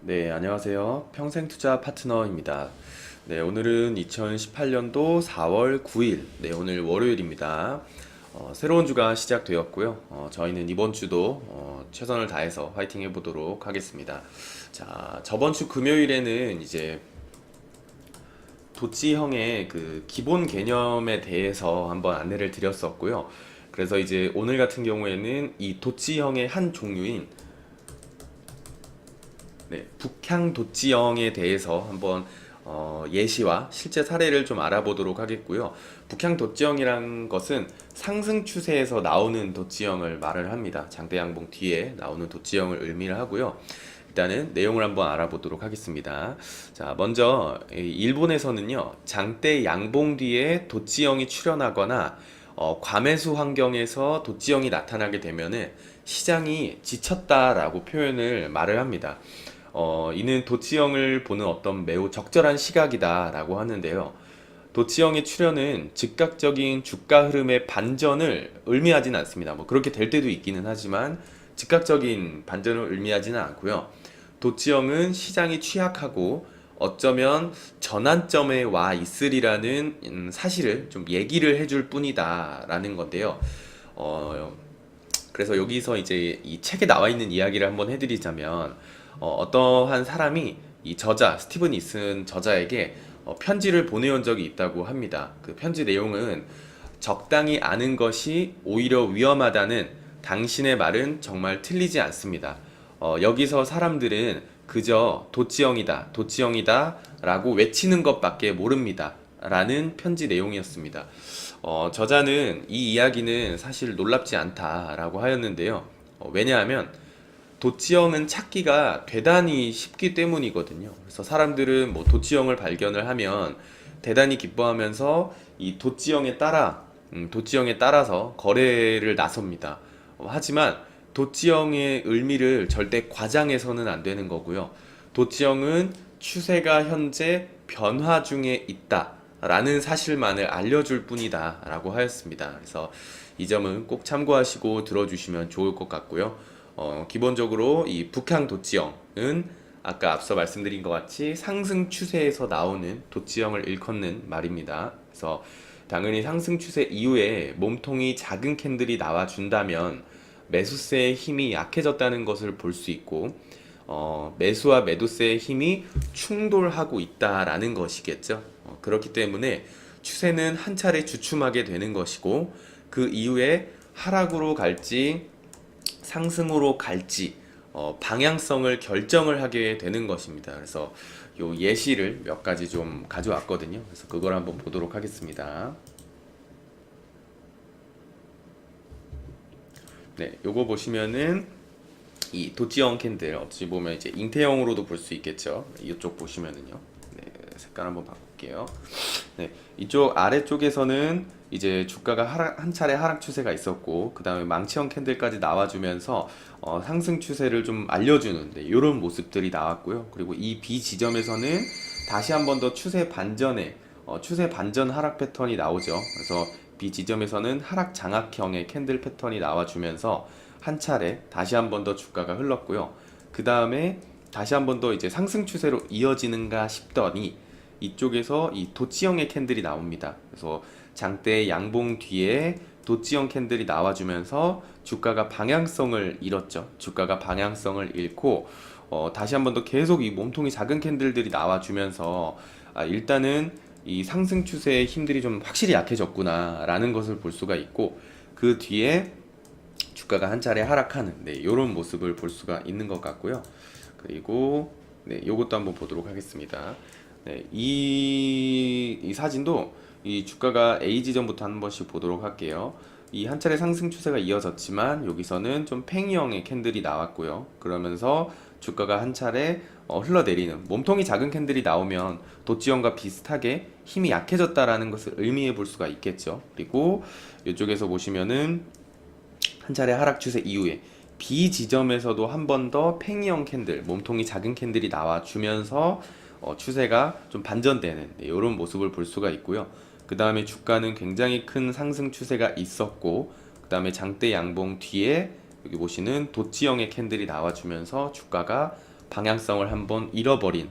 네, 안녕하세요. 평생투자 파트너입니다. 네, 오늘은 2018년도 4월 9일, 네, 오늘 월요일입니다. 새로운 주가 시작되었고요. 저희는 이번 주도 최선을 다해서 화이팅 해보도록 하겠습니다. 자, 저번 주 금요일에는 이제 도치형의 그 기본 개념에 대해서 한번 안내를 드렸었고요. 그래서 이제 오늘 같은 경우에는 이 도치형의 한 종류인 북향 도치형에 대해서 한번 예시와 실제 사례를 좀 알아보도록 하겠고요. 북향 도치형이란 것은 상승 추세에서 나오는 도치형을 말을 합니다. 장대 양봉 뒤에 나오는 도치형을 의미를 하고요. 일단은 내용을 한번 알아보도록 하겠습니다. 자, 먼저 일본에서는요, 장대 양봉 뒤에 도치형이 출현하거나 과매수 환경에서 도치형이 나타나게 되면은 시장이 지쳤다라고 표현을 말을 합니다. 이는 도치형을 보는 어떤 매우 적절한 시각이다라고 하는데요. 도치형의 출현은 즉각적인 주가 흐름의 반전을 의미하지는 않습니다. 뭐 그렇게 될 때도 있기는 하지만 즉각적인 반전을 의미하지는 않고요. 도치형은 시장이 취약하고 어쩌면 전환점에 와 있으리라는 사실을 좀 얘기를 해줄 뿐이다라는 건데요. 그래서 여기서 이제 이 책에 나와 있는 이야기를 한번 해드리자면 어떠한 사람이 이 저자 스티븐 이슨 저자에게 편지를 보내온 적이 있다고 합니다. 그 편지 내용은 적당히 아는 것이 오히려 위험하다는 당신의 말은 정말 틀리지 않습니다. 여기서 사람들은 그저 도치형이다, 도치형이다 라고 외치는 것밖에 모릅니다. 라는 편지 내용이었습니다. 저자는 이 이야기는 사실 놀랍지 않다라고 하였는데요. 왜냐하면 도치형은 찾기가 대단히 쉽기 때문이거든요. 그래서 사람들은 뭐 도치형을 발견을 하면 대단히 기뻐하면서 이 도치형에 따라서 거래를 나섭니다. 하지만 도치형의 의미를 절대 과장해서는 안 되는 거고요. 도치형은 추세가 현재 변화 중에 있다라는 사실만을 알려줄 뿐이다 라고 하였습니다. 그래서 이 점은 꼭 참고하시고 들어주시면 좋을 것 같고요. 기본적으로 이 북향 도치형은 아까 앞서 말씀드린 것 같이 상승 추세에서 나오는 도치형을 일컫는 말입니다. 그래서 당연히 상승 추세 이후에 몸통이 작은 캔들이 나와준다면 매수세의 힘이 약해졌다는 것을 볼 수 있고 매수와 매도세의 힘이 충돌하고 있다라는 것이겠죠. 그렇기 때문에 추세는 한 차례 주춤하게 되는 것이고 그 이후에 하락으로 갈지 상승으로 갈지 방향성을 결정을 하게 되는 것입니다. 그래서 요 예시를 몇 가지 좀 가져왔거든요. 그래서 그걸 한번 보도록 하겠습니다. 네, 요거 보시면은 이 도치형 캔들 어찌 보면 이제 잉태형으로도 볼 수 있겠죠. 이쪽 보시면은요. 네, 색깔 한번 바꿀게요. 네, 이쪽 아래쪽에서는 이제 주가가 한 차례 하락 추세가 있었고 그 다음에 망치형 캔들까지 나와주면서 상승 추세를 좀 알려주는 이런 모습들이 나왔고요. 그리고 이 B 지점에서는 다시 한 번 더 추세 반전 하락 패턴이 나오죠. 그래서 B 지점에서는 하락 장악형의 캔들 패턴이 나와주면서 한 차례 다시 한 번 더 주가가 흘렀고요. 그 다음에 다시 한 번 더 이제 상승 추세로 이어지는가 싶더니 이쪽에서 이 도치형의 캔들이 나옵니다. 그래서 장대 양봉 뒤에 도치형 캔들이 나와주면서 주가가 방향성을 잃었죠. 주가가 방향성을 잃고 다시 한 번 더 계속 이 몸통이 작은 캔들들이 나와주면서 일단은 이 상승 추세의 힘들이 좀 확실히 약해졌구나 라는 것을 볼 수가 있고 그 뒤에 주가가 한 차례 하락하는 이런 모습을 볼 수가 있는 것 같고요. 그리고 요것도 한번 보도록 하겠습니다. 이 사진도 이 주가가 A 지점부터 한 번씩 보도록 할게요. 이 한 차례 상승 추세가 이어졌지만 여기서는 좀 팽이형의 캔들이 나왔고요. 그러면서 주가가 한 차례 흘러내리는 몸통이 작은 캔들이 나오면 도치형과 비슷하게 힘이 약해졌다라는 것을 의미해 볼 수가 있겠죠. 그리고 이쪽에서 보시면은 한 차례 하락 추세 이후에 B 지점에서도 한 번 더 팽이형 캔들, 몸통이 작은 캔들이 나와주면서 추세가 좀 반전되는 이런 모습을 볼 수가 있고요. 그 다음에 주가는 굉장히 큰 상승 추세가 있었고, 그 다음에 장대 양봉 뒤에 여기 보시는 도치형의 캔들이 나와주면서 주가가 방향성을 한번 잃어버린,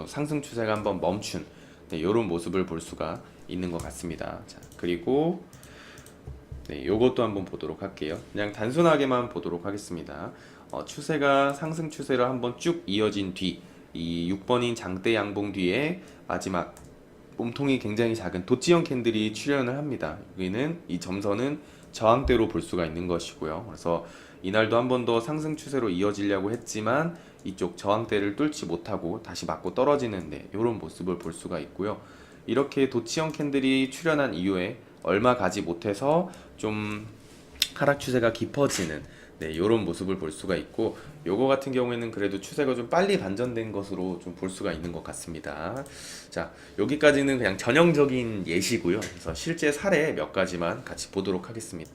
상승 추세가 한번 멈춘, 네, 이런 모습을 볼 수가 있는 것 같습니다. 자, 그리고 네, 요것도 한번 보도록 할게요. 그냥 단순하게만 보도록 하겠습니다. 추세가 상승 추세로 한번 쭉 이어진 뒤, 이 6번인 장대 양봉 뒤에 마지막 몸통이 굉장히 작은 도치형 캔들이 출현을 합니다. 여기는 이 점선은 저항대로 볼 수가 있는 것이고요. 그래서 이날도 한 번 더 상승 추세로 이어지려고 했지만 이쪽 저항대를 뚫지 못하고 다시 맞고 떨어지는데 이런 모습을 볼 수가 있고요. 이렇게 도치형 캔들이 출현한 이후에 얼마 가지 못해서 좀 하락 추세가 깊어지는, 네, 이런 모습을 볼 수가 있고, 요거 같은 경우에는 그래도 추세가 좀 빨리 반전된 것으로 좀 볼 수가 있는 것 같습니다. 자, 여기까지는 그냥 전형적인 예시고요. 그래서 실제 사례 몇 가지만 같이 보도록 하겠습니다.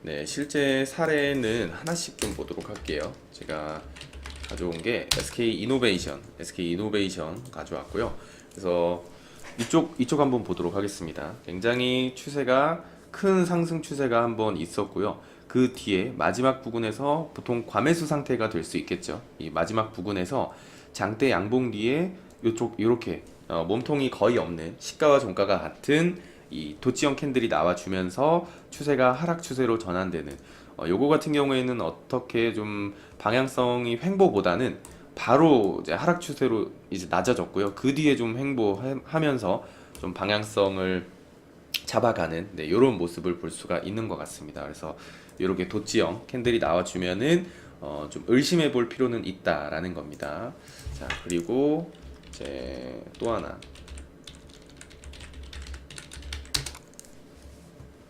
네, 실제 사례는 하나씩 좀 보도록 할게요. 제가 가져온 게 SK 이노베이션 가져왔고요. 그래서 이쪽 한번 보도록 하겠습니다. 굉장히 추세가 큰 상승 추세가 한번 있었고요. 그 뒤에 마지막 부근에서 보통 과매수 상태가 될 수 있겠죠. 이 마지막 부근에서 장대 양봉 뒤에 이쪽 이렇게 몸통이 거의 없는 시가와 종가가 같은 이 도치형 캔들이 나와주면서 추세가 하락 추세로 전환되는, 요거 같은 경우에는 어떻게 좀 방향성이 횡보보다는 바로 이제 하락 추세로 이제 낮아졌고요. 그 뒤에 좀 횡보하면서 좀 방향성을 잡아가는, 네, 이런 모습을 볼 수가 있는 것 같습니다. 그래서 이렇게 도치형 캔들이 나와주면은 좀 의심해 볼 필요는 있다라는 겁니다. 자, 그리고 이제 또 하나,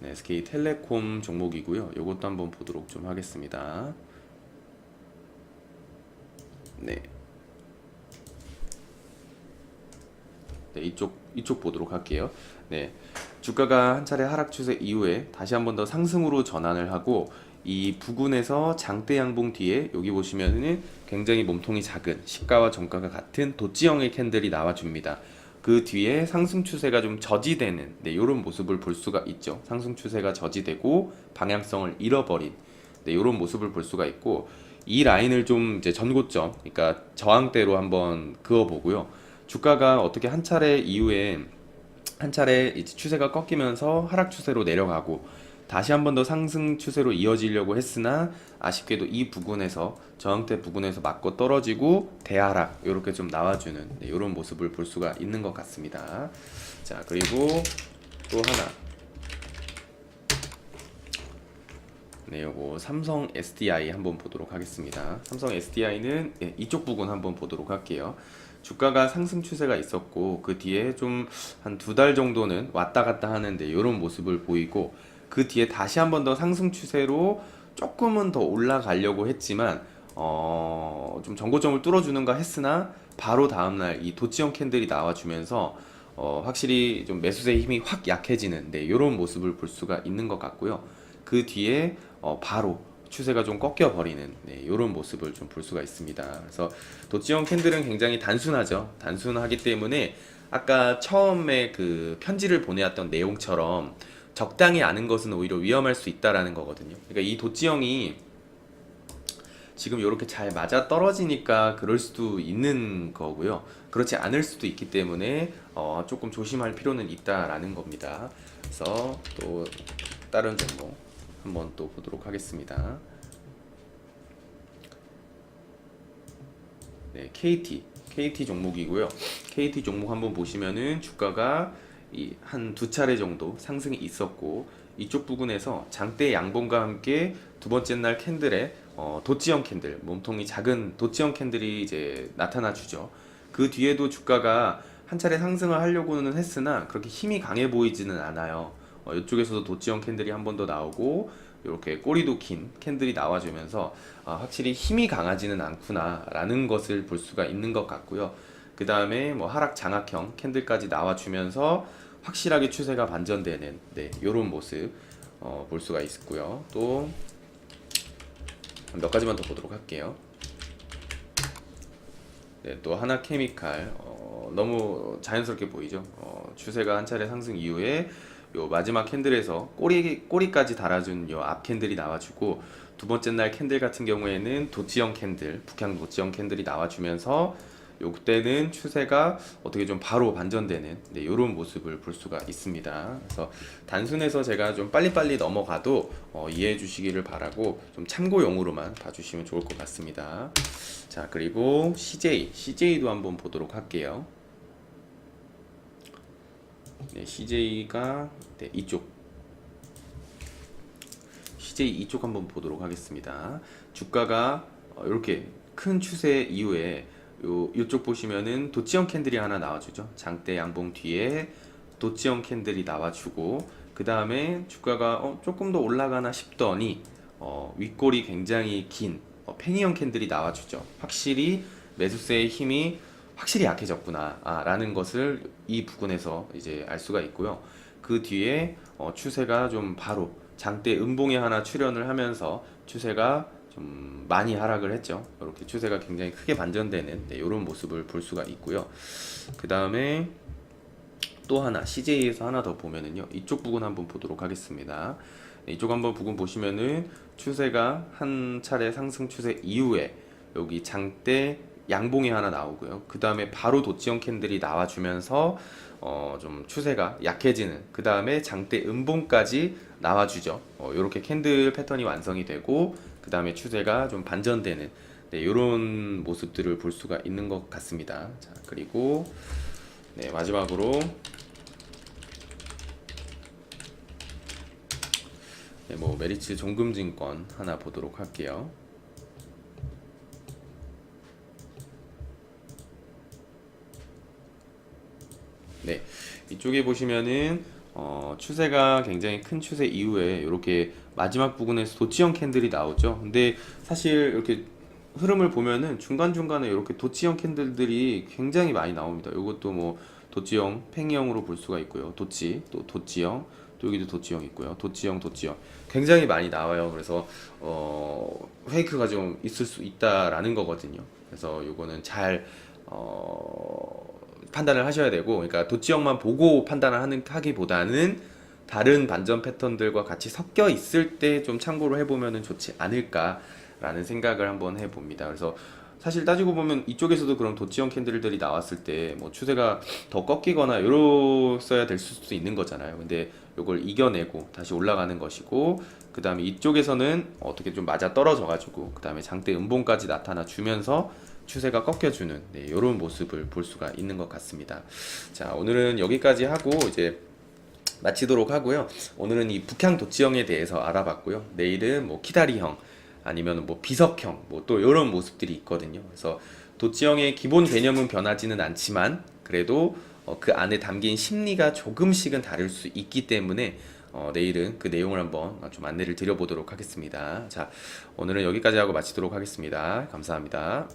네, SK텔레콤 종목이고요. 이것도 한번 보도록 좀 하겠습니다. 네. 네, 이쪽 보도록 할게요. 네. 주가가 한 차례 하락 추세 이후에 다시 한번 더 상승으로 전환을 하고, 이 부근에서 장대 양봉 뒤에 여기 보시면은 굉장히 몸통이 작은 시가와 종가가 같은 도치형의 캔들이 나와줍니다. 그 뒤에 상승 추세가 좀 저지되는, 네, 이런 모습을 볼 수가 있죠. 상승 추세가 저지되고 방향성을 잃어버린, 네, 이런 모습을 볼 수가 있고, 이 라인을 좀 이제 전고점, 그러니까 저항대로 한번 그어보고요. 주가가 어떻게 한 차례 이후에 한 차례 이제 추세가 꺾이면서 하락 추세로 내려가고 다시 한 번 더 상승 추세로 이어지려고 했으나 아쉽게도 이 부근에서 저항대 부근에서 맞고 떨어지고 대하락 이렇게 좀 나와주는, 네, 이런 모습을 볼 수가 있는 것 같습니다. 자, 그리고 또 하나, 네, 요거 삼성 SDI 한번 보도록 하겠습니다. 삼성 SDI는 이쪽 부분 한번 보도록 할게요. 주가가 상승 추세가 있었고 그 뒤에 좀 한 2달 정도는 왔다 갔다 하는데 이런 모습을 보이고, 그 뒤에 다시 한 번 더 상승 추세로 조금은 더 올라가려고 했지만 좀 전고점을 뚫어주는가 했으나 바로 다음날 이 도치형 캔들이 나와주면서 확실히 좀 매수세의 힘이 확 약해지는, 네, 이런 모습을 볼 수가 있는 것 같고요. 그 뒤에 바로 추세가 좀 꺾여 버리는, 네, 이런 모습을 좀 볼 수가 있습니다. 그래서 도치형 캔들은 굉장히 단순하죠. 단순하기 때문에 아까 처음에 그 편지를 보내왔던 내용처럼 적당히 아는 것은 오히려 위험할 수 있다라는 거거든요. 그러니까 이 도치형이 지금 이렇게 잘 맞아 떨어지니까 그럴 수도 있는 거고요. 그렇지 않을 수도 있기 때문에 조금 조심할 필요는 있다라는 겁니다. 그래서 또 다른 종목 한번 또 보도록 하겠습니다. 네, KT 종목이고요. KT 종목 한번 보시면은 주가가 한 2차례 정도 상승이 있었고, 이쪽 부분에서 장대 양봉과 함께 두 번째 날 캔들에 도치형 캔들, 몸통이 작은 도치형 캔들이 이제 나타나 주죠. 그 뒤에도 주가가 한 차례 상승을 하려고는 했으나 그렇게 힘이 강해 보이지는 않아요. 이쪽에서도 도치형 캔들이 한 번 더 나오고 이렇게 꼬리도 긴 캔들이 나와주면서 확실히 힘이 강하지는 않구나 라는 것을 볼 수가 있는 것 같고요. 그 다음에 뭐 하락 장악형 캔들까지 나와주면서 확실하게 추세가 반전되는, 네, 이런 모습 볼 수가 있고요. 또 몇 가지만 더 보도록 할게요. 네, 또 하나케미칼 너무 자연스럽게 보이죠. 추세가 한 차례 상승 이후에 요 마지막 캔들에서 꼬리까지 달아준 요 앞 캔들이 나와주고, 두 번째 날 캔들 같은 경우에는 도치형 캔들, 북향 도치형 캔들이 나와주면서 요때는 추세가 어떻게 좀 바로 반전되는, 네, 이런 모습을 볼 수가 있습니다. 그래서 단순해서 제가 좀 빨리빨리 넘어가도 이해해 주시기를 바라고, 좀 참고용으로만 봐주시면 좋을 것 같습니다. 자, 그리고 CJ도 한번 보도록 할게요. 네, CJ가 네, CJ 이쪽 한번 보도록 하겠습니다. 주가가 이렇게 큰 추세 이후에 요쪽 보시면은 도치형 캔들이 하나 나와주죠. 장대 양봉 뒤에 도치형 캔들이 나와주고, 그 다음에 주가가 조금 더 올라가나 싶더니 윗골이 굉장히 긴 팽이형 캔들이 나와주죠. 확실히 매수세의 힘이 확실히 약해졌구나 라는 것을 이 부분에서 이제 알 수가 있고요. 그 뒤에 추세가 좀 바로 장대 음봉에 하나 출현을 하면서 추세가 좀 많이 하락을 했죠. 이렇게 추세가 굉장히 크게 반전되는, 네, 이런 모습을 볼 수가 있고요. 그 다음에 또 하나 CJ에서 하나 더 보면은요, 이쪽 부분 한번 보도록 하겠습니다. 네, 이쪽 한번 부분 보시면은 추세가 한 차례 상승 추세 이후에 여기 장대 양봉이 하나 나오고요. 그 다음에 바로 도치형 캔들이 나와주면서 좀 추세가 약해지는, 그 다음에 장대 음봉까지 나와주죠. 이렇게 캔들 패턴이 완성이 되고, 그 다음에 추세가 좀 반전되는, 네, 이런 모습들을 볼 수가 있는 것 같습니다. 자, 그리고 네, 마지막으로 네, 뭐 메리츠 종금증권 하나 보도록 할게요. 네, 이쪽에 보시면은 추세가 굉장히 큰 추세 이후에 이렇게 마지막 부분에서 도치형 캔들이 나오죠. 근데 사실 이렇게 흐름을 보면은 중간중간에 이렇게 도치형 캔들들이 굉장히 많이 나옵니다. 이것도 뭐 도치형, 팽이형으로 볼 수가 있고요. 또 도치형, 또 여기도 도치형 있고요. 도치형 굉장히 많이 나와요. 그래서 페이크가 좀 있을 수 있다라는 거거든요. 그래서 이거는 잘 판단을 하셔야 되고, 그러니까 도치형만 보고 판단을 하기보다는 다른 반전 패턴들과 같이 섞여 있을 때 좀 참고를 해보면 좋지 않을까라는 생각을 한번 해봅니다. 그래서 사실 따지고 보면 이쪽에서도 그런 도치형 캔들들이 나왔을 때 뭐 추세가 더 꺾이거나 이랬어야 될 수도 있는 거잖아요. 근데 이걸 이겨내고 다시 올라가는 것이고, 그 다음에 이쪽에서는 어떻게 좀 맞아 떨어져 가지고 그 다음에 장대 음봉까지 나타나 주면서 추세가 꺾여주는, 네, 이런 모습을 볼 수가 있는 것 같습니다. 자, 오늘은 여기까지 하고 이제 마치도록 하고요. 오늘은 이 북향 도치형에 대해서 알아봤고요. 내일은 뭐 키다리형, 아니면 뭐 비석형, 뭐 또 이런 모습들이 있거든요. 그래서 도치형의 기본 개념은 변하지는 않지만 그래도 그 안에 담긴 심리가 조금씩은 다를 수 있기 때문에 내일은 그 내용을 한번 좀 안내를 드려보도록 하겠습니다. 자, 오늘은 여기까지 하고 마치도록 하겠습니다. 감사합니다.